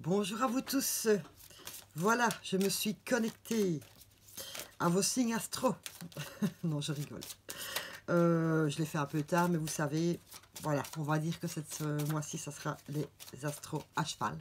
Bonjour à vous tous. Voilà, je me suis connectée à vos signes astro. Non, je rigole. Je l'ai fait un peu tard, mais vous savez, voilà, on va dire que ce mois-ci, ça sera les astros à cheval.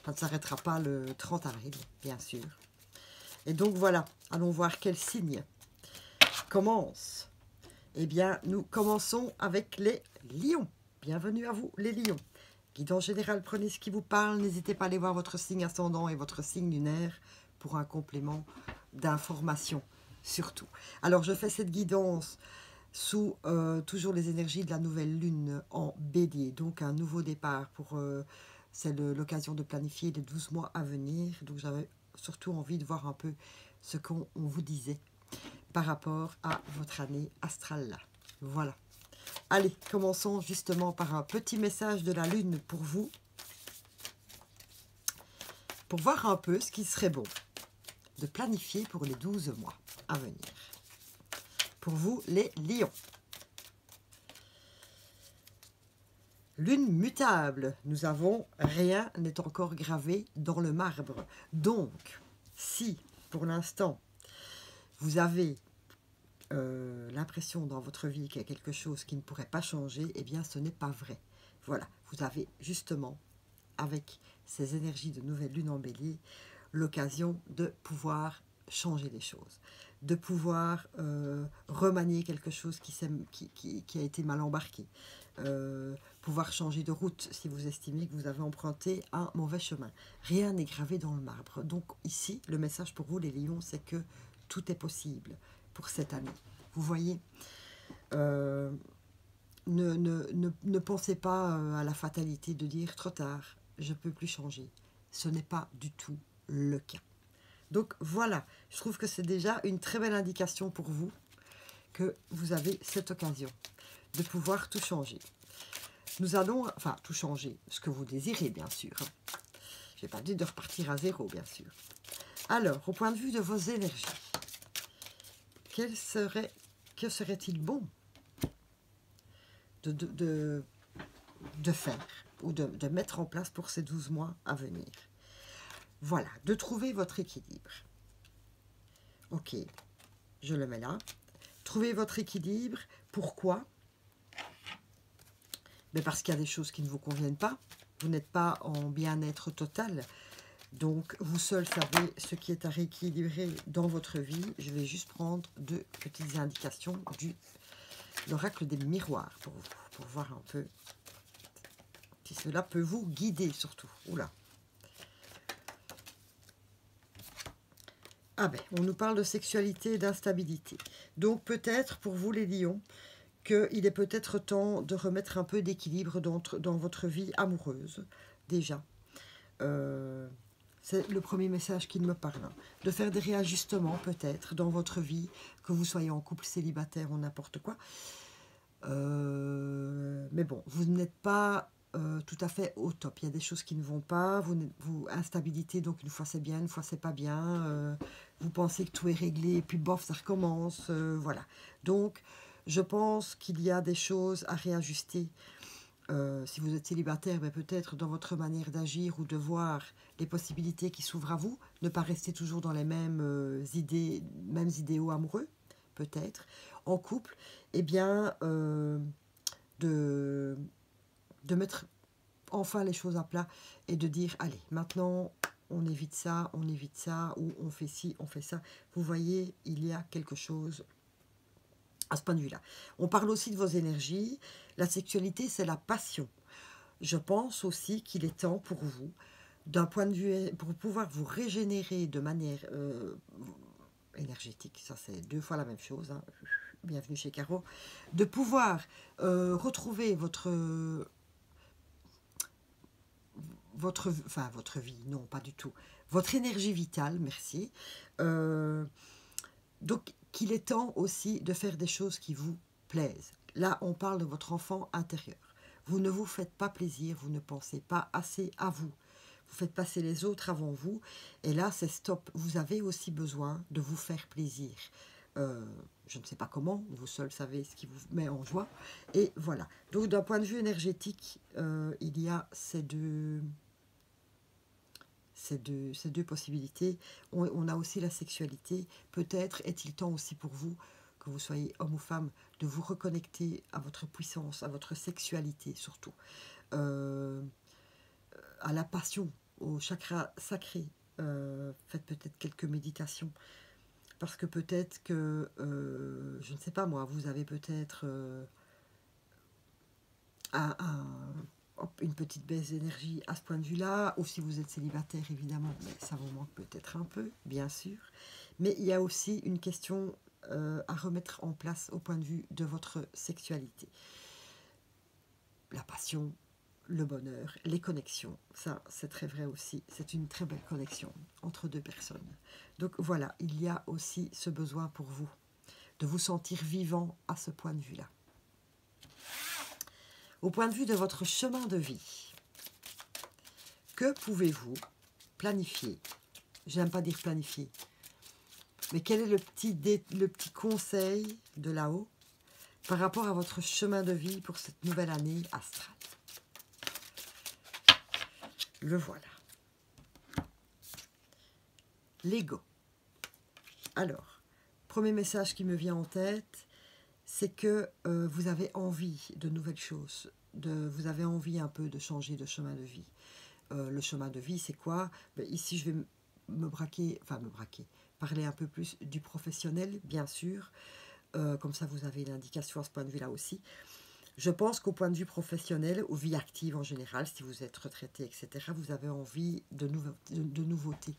Ça ne s'arrêtera pas le 30 avril, bien sûr. Et donc voilà, allons voir quel signe commence. Eh bien, nous commençons avec les lions. Bienvenue à vous, les lions. Guide en général, prenez ce qui vous parle. N'hésitez pas à aller voir votre signe ascendant et votre signe lunaire pour un complément d'information, surtout. Alors, je fais cette guidance sous toujours les énergies de la nouvelle lune en bélier. Donc, un nouveau départ pour... c'est l'occasion de planifier les 12 mois à venir. Donc, j'avais surtout envie de voir un peu ce qu'on vous disait par rapport à votre année astrale. Voilà. Allez, commençons justement par un petit message de la Lune pour vous, pour voir un peu ce qui serait bon de planifier pour les 12 mois à venir. Pour vous, les lions. Lune mutable, nous avons rien n'est encore gravé dans le marbre. Donc, si pour l'instant, vous avez l'impression dans votre vie qu'il y a quelque chose qui ne pourrait pas changer, eh bien ce n'est pas vrai. Voilà, vous avez justement, avec ces énergies de nouvelle lune en bélier, l'occasion de pouvoir changer les choses, de pouvoir remanier quelque chose qui a été mal embarqué, pouvoir changer de route si vous estimez que vous avez emprunté un mauvais chemin. Rien n'est gravé dans le marbre. Donc ici, le message pour vous les lions, c'est que tout est possible pour cette année. Vous voyez, ne pensez pas à la fatalité de dire trop tard, je ne peux plus changer. Ce n'est pas du tout le cas. Donc voilà, je trouve que c'est déjà une très belle indication pour vous que vous avez cette occasion de pouvoir tout changer. Nous allons, enfin tout changer, ce que vous désirez bien sûr. Je n'ai pas dit de repartir à zéro bien sûr. Alors, au point de vue de vos énergies, que serait-il bon de faire ou de mettre en place pour ces 12 mois à venir? Voilà, de trouver votre équilibre. Ok, je le mets là. Trouvez votre équilibre. Pourquoi? Mais parce qu'il y a des choses qui ne vous conviennent pas. Vous n'êtes pas en bien-être total. Donc, vous seul savez ce qui est à rééquilibrer dans votre vie. Je vais juste prendre deux petites indications du l'oracle des miroirs pour vous, pour voir un peu si cela peut vous guider surtout. Oula. Ah ben, on nous parle de sexualité et d'instabilité. Donc peut-être pour vous les lions, qu'il est peut-être temps de remettre un peu d'équilibre dans votre vie amoureuse, déjà. C'est le premier message qui me parle. De faire des réajustements peut-être dans votre vie, que vous soyez en couple, célibataire ou n'importe quoi. Mais bon, vous n'êtes pas tout à fait au top. Il y a des choses qui ne vont pas. Instabilité, donc une fois c'est bien, une fois c'est pas bien. Vous pensez que tout est réglé et puis bof, ça recommence. Voilà. Donc, je pense qu'il y a des choses à réajuster. Si vous êtes célibataire, ben peut-être dans votre manière d'agir ou de voir les possibilités qui s'ouvrent à vous. Ne pas rester toujours dans les mêmes idéaux amoureux, peut-être. En couple, eh bien, de mettre enfin les choses à plat et de dire, allez, maintenant, on évite ça, ou on fait ci, on fait ça. Vous voyez, il y a quelque chose à ce point de vue-là. On parle aussi de vos énergies. La sexualité, c'est la passion. Je pense aussi qu'il est temps pour vous, d'un point de vue, pour pouvoir vous régénérer de manière énergétique, ça c'est deux fois la même chose, hein. Bienvenue chez Caro, de pouvoir retrouver votre vie, non pas du tout, votre énergie vitale, merci. Donc qu'il est temps aussi de faire des choses qui vous plaisent. Là, on parle de votre enfant intérieur. Vous ne vous faites pas plaisir, vous ne pensez pas assez à vous. Vous faites passer les autres avant vous. Et là, c'est stop. Vous avez aussi besoin de vous faire plaisir. Je ne sais pas comment, vous seul savez ce qui vous met en joie. Et voilà. Donc, d'un point de vue énergétique, il y a ces deux ces deux possibilités. On a aussi la sexualité. Peut-être est-il temps aussi pour vous, que vous soyez homme ou femme, de vous reconnecter à votre puissance, à votre sexualité surtout, à la passion, au chakra sacré. Faites peut-être quelques méditations. Parce que peut-être que, je ne sais pas moi, vous avez peut-être une petite baisse d'énergie à ce point de vue-là, ou si vous êtes célibataire évidemment, mais ça vous manque peut-être un peu, bien sûr. Mais il y a aussi une question à remettre en place au point de vue de votre sexualité. La passion, le bonheur, les connexions, ça c'est très vrai aussi, c'est une très belle connexion entre deux personnes. Donc voilà, il y a aussi ce besoin pour vous, de vous sentir vivant à ce point de vue-là. Au point de vue de votre chemin de vie, que pouvez-vous planifier? J'aime pas dire planifier, mais quel est le petit conseil de là-haut par rapport à votre chemin de vie pour cette nouvelle année astrale? Le voilà. L'ego. Alors, premier message qui me vient en tête, c'est que vous avez envie de nouvelles choses, vous avez envie un peu de changer de chemin de vie. Le chemin de vie, c'est quoi? Ici, je vais parler un peu plus du professionnel, bien sûr. Comme ça, vous avez l'indication à ce point de vue-là aussi. Je pense qu'au point de vue professionnel, aux vies actives en général, si vous êtes retraité, etc., vous avez envie de nouveautés.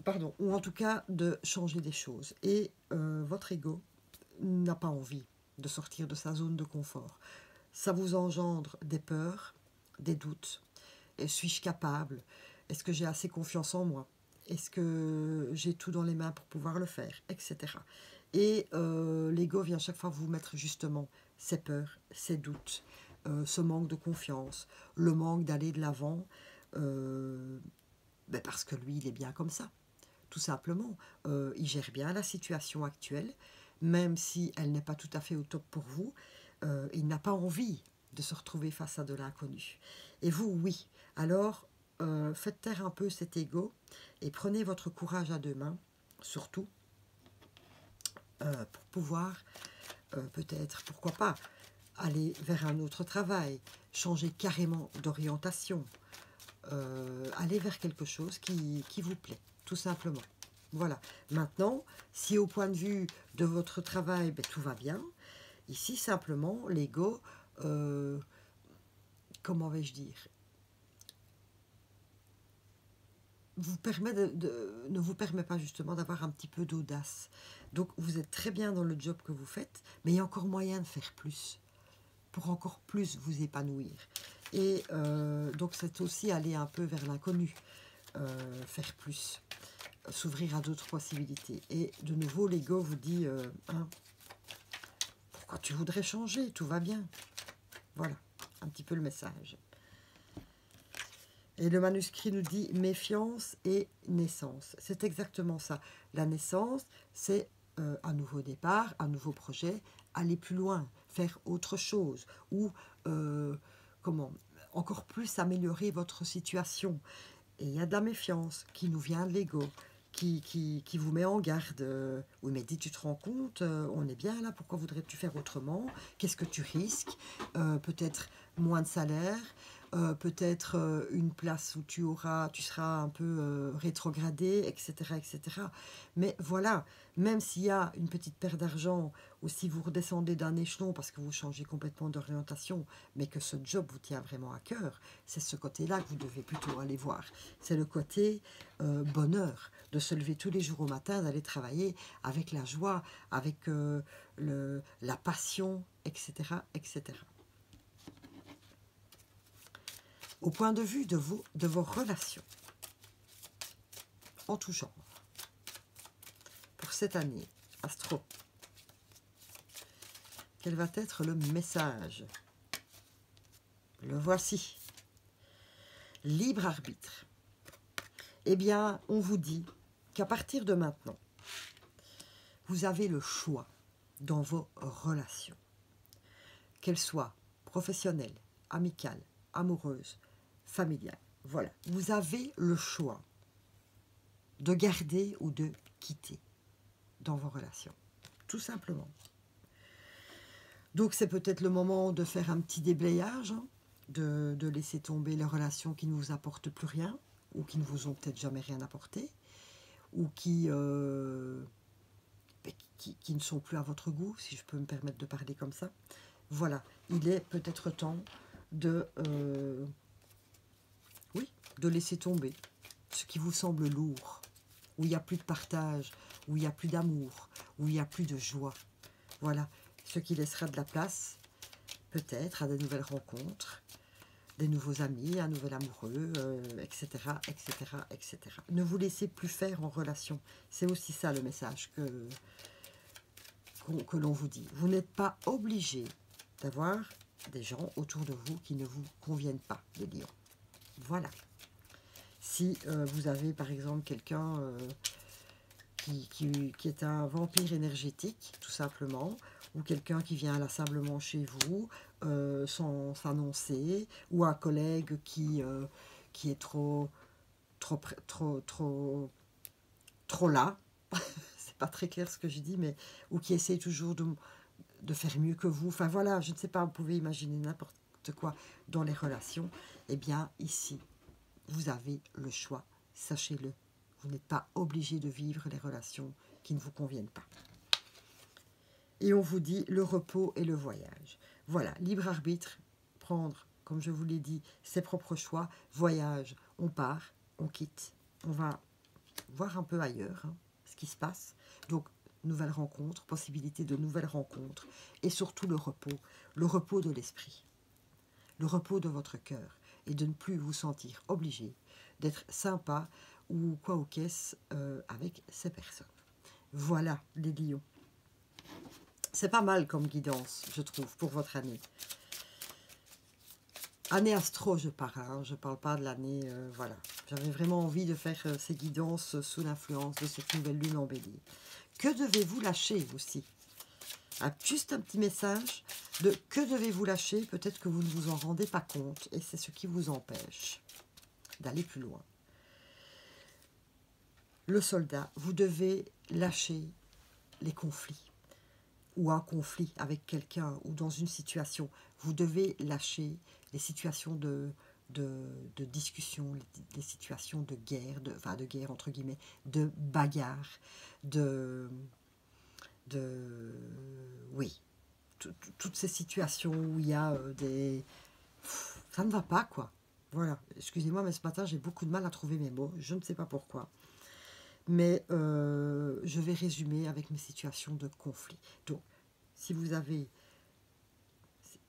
Pardon, ou en tout cas de changer des choses. Et votre ego n'a pas envie de sortir de sa zone de confort. Ça vous engendre des peurs, des doutes. Suis-je capable? Est-ce que j'ai assez confiance en moi? Est-ce que j'ai tout dans les mains pour pouvoir le faire? Etc. Et l'ego vient chaque fois vous mettre justement ces peurs, ces doutes, ce manque de confiance, le manque d'aller de l'avant, parce que lui, il est bien comme ça. Tout simplement, il gère bien la situation actuelle, même si elle n'est pas tout à fait au top pour vous, il n'a pas envie de se retrouver face à de l'inconnu. Et vous, oui. Alors, faites taire un peu cet ego et prenez votre courage à deux mains, surtout, pour pouvoir, peut-être, pourquoi pas, aller vers un autre travail, changer carrément d'orientation, aller vers quelque chose qui vous plaît, tout simplement. Voilà. Maintenant, si au point de vue de votre travail, tout va bien, ici, simplement, l'ego, comment vais-je dire, ne vous permet pas justement d'avoir un petit peu d'audace. Donc, vous êtes très bien dans le job que vous faites, mais il y a encore moyen de faire plus, pour encore plus vous épanouir. Et donc, c'est aussi aller un peu vers l'inconnu, faire plus, s'ouvrir à d'autres possibilités. Et de nouveau, l'ego vous dit, pourquoi tu voudrais changer? Tout va bien. Voilà, un petit peu le message. Et le manuscrit nous dit méfiance et naissance. C'est exactement ça. La naissance, c'est un nouveau départ, un nouveau projet, aller plus loin, faire autre chose, ou encore plus améliorer votre situation. Et il y a de la méfiance qui nous vient de l'ego, qui vous met en garde. Oui, mais dis, tu te rends compte, on est bien là, pourquoi voudrais-tu faire autrement? Qu'est-ce que tu risques? Peut-être moins de salaire, peut-être une place où tu seras un peu rétrogradé, etc., etc. Mais voilà, même s'il y a une petite perte d'argent, ou si vous redescendez d'un échelon parce que vous changez complètement d'orientation, mais que ce job vous tient vraiment à cœur, c'est ce côté-là que vous devez plutôt aller voir. C'est le côté bonheur, de se lever tous les jours au matin, d'aller travailler avec la joie, avec la passion, etc., etc. Au point de vue de vos relations, en tout genre, pour cette année, Astro, quel va être le message? Le voici. Libre arbitre. Eh bien, on vous dit qu'à partir de maintenant, vous avez le choix dans vos relations, qu'elles soient professionnelles, amicales, amoureuses, familiales. Voilà, vous avez le choix de garder ou de quitter dans vos relations, tout simplement. Donc c'est peut-être le moment de faire un petit déblayage, hein, de laisser tomber les relations qui ne vous apportent plus rien, ou qui ne vous ont peut-être jamais rien apporté, ou qui ne sont plus à votre goût, si je peux me permettre de parler comme ça. Voilà, il est peut-être temps de, oui, de laisser tomber ce qui vous semble lourd, où il n'y a plus de partage, où il n'y a plus d'amour, où il n'y a plus de joie. Voilà, ce qui laissera de la place, peut-être, à de nouvelles rencontres, des nouveaux amis, un nouvel amoureux, etc., etc., etc. Ne vous laissez plus faire en relation. C'est aussi ça le message que l'on vous dit. Vous n'êtes pas obligé d'avoir des gens autour de vous qui ne vous conviennent pas, les lions. Voilà. Si vous avez par exemple quelqu'un qui est un vampire énergétique, tout simplement, ou quelqu'un qui vient inlassablement chez vous sans s'annoncer, ou un collègue qui est trop là, c'est pas très clair ce que je dis, mais ou qui essaie toujours de faire mieux que vous. Enfin voilà, je ne sais pas, vous pouvez imaginer n'importe quoi dans les relations. Eh bien, ici, vous avez le choix, sachez-le. Vous n'êtes pas obligé de vivre les relations qui ne vous conviennent pas. Et on vous dit le repos et le voyage. Voilà, libre arbitre, prendre, comme je vous l'ai dit, ses propres choix. Voyage, on part, on quitte, on va voir un peu ailleurs hein, ce qui se passe. Donc, nouvelles rencontres, possibilité de nouvelles rencontres, et surtout le repos de l'esprit, le repos de votre cœur, et de ne plus vous sentir obligé d'être sympa ou quoi ou qu'est-ce avec ces personnes. Voilà les lions. C'est pas mal comme guidance, je trouve, pour votre année. Année astro, je parle, hein, je parle pas de l'année, voilà. J'avais vraiment envie de faire ces guidances sous l'influence de cette nouvelle lune en bélier. Que devez-vous lâcher aussi? Juste un petit message de que devez-vous lâcher? Peut-être que vous ne vous en rendez pas compte et c'est ce qui vous empêche d'aller plus loin. Le soldat, vous devez lâcher les conflits ou un conflit avec quelqu'un ou dans une situation. Vous devez lâcher les situations de discussion, les situations de guerre, enfin de guerre entre guillemets, de bagarre, oui, toutes ces situations où il y a des... Ça ne va pas, quoi. Voilà, excusez-moi, mais ce matin, j'ai beaucoup de mal à trouver mes mots. Je ne sais pas pourquoi. Mais je vais résumer avec mes situations de conflit. Donc, si vous avez...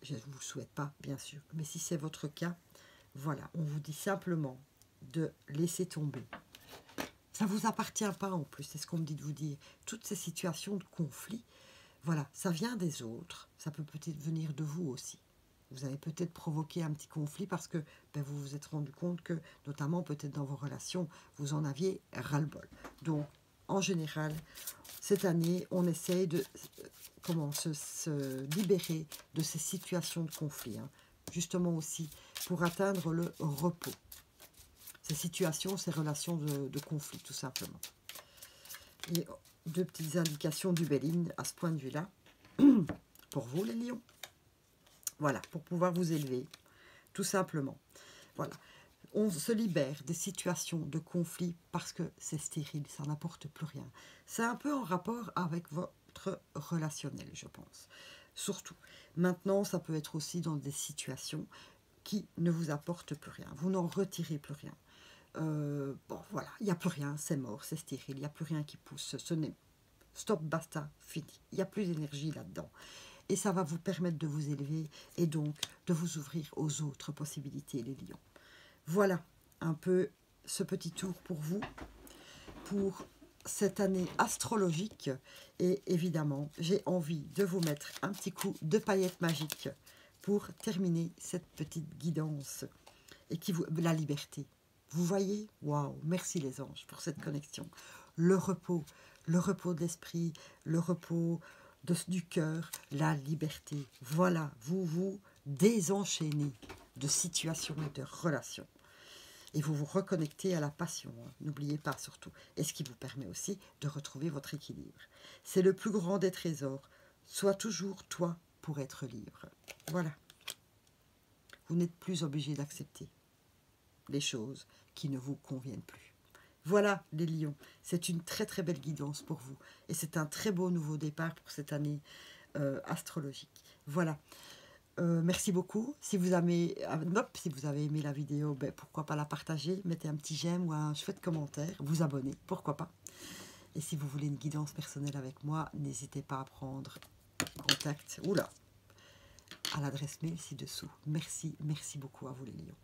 Je ne vous le souhaite pas, bien sûr. Mais si c'est votre cas, voilà, on vous dit simplement de laisser tomber. Ça ne vous appartient pas en plus, c'est ce qu'on me dit de vous dire. Toutes ces situations de conflit, voilà, ça vient des autres. Ça peut peut-être venir de vous aussi. Vous avez peut-être provoqué un petit conflit parce que vous vous êtes rendu compte que, notamment peut-être dans vos relations, vous en aviez ras-le-bol. Donc, en général, cette année, on essaye de se libérer de ces situations de conflit. Hein, justement aussi pour atteindre le repos. Ces situations, ces relations de conflit, tout simplement. Et deux petites indications du Béline à ce point de vue-là, pour vous les lions. Voilà, pour pouvoir vous élever, tout simplement. Voilà, on se libère des situations de conflit parce que c'est stérile, ça n'apporte plus rien. C'est un peu en rapport avec votre relationnel, je pense. Surtout. Maintenant, ça peut être aussi dans des situations qui ne vous apportent plus rien. Vous n'en retirez plus rien. Bon, voilà, il n'y a plus rien, c'est mort, c'est stérile, il n'y a plus rien qui pousse. Ce n'est stop, basta, fini. Il n'y a plus d'énergie là-dedans. Et ça va vous permettre de vous élever et donc de vous ouvrir aux autres possibilités, les lions. Voilà un peu ce petit tour pour vous, pour cette année astrologique. Et évidemment, j'ai envie de vous mettre un petit coup de paillettes magiques pour terminer cette petite guidance et la liberté. Vous voyez? Waouh! Merci les anges pour cette connexion. Le repos de l'esprit, le repos du cœur, la liberté. Voilà, vous vous désenchaînez de situations et de relations. Et vous vous reconnectez à la passion, hein. N'oubliez pas surtout. Et ce qui vous permet aussi de retrouver votre équilibre. C'est le plus grand des trésors. Sois toujours toi pour être libre. Voilà. Vous n'êtes plus obligé d'accepter les choses qui ne vous conviennent plus. Voilà les lions, c'est une très très belle guidance pour vous. Et c'est un très beau nouveau départ pour cette année astrologique. Voilà. Merci beaucoup. Si vous avez aimé la vidéo, ben, pourquoi pas la partager, mettez un petit j'aime ou un chouette commentaire, vous abonner, pourquoi pas. Et si vous voulez une guidance personnelle avec moi, n'hésitez pas à prendre contact à l'adresse mail ci-dessous. Merci beaucoup à vous les lions.